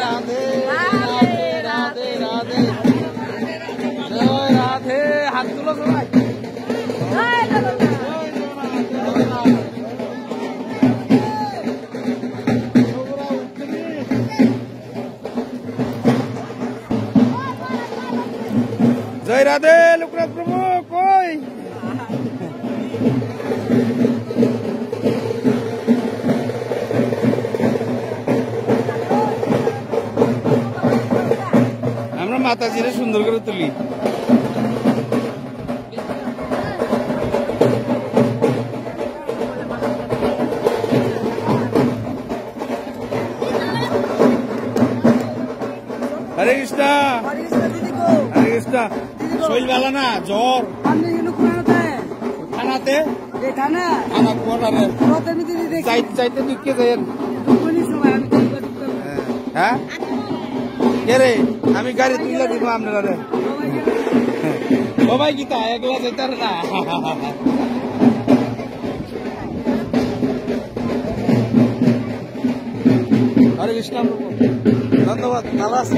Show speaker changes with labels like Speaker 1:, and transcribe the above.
Speaker 1: রাধে রাধে রাধে রাধে জয় রাধে হাত তুলো সবাই জয় রাধে লোকনাথ প্রভু কই আমরা মাতাজিরে সুন্দর করে তুলি হরে কৃষ্ণ হরে কৃষ্ণ শরীর ভালো না জ্বর থানাতে থানা কোয়ার্টারে চাইতে ঢুকে যায় হ্যাঁ কে রে আমি গাড়ি তুলে দিব আপনারা সবাই কি তা একলা যেতে না হরে কৃষ্ণ ধন্যবাদ ভালো আছি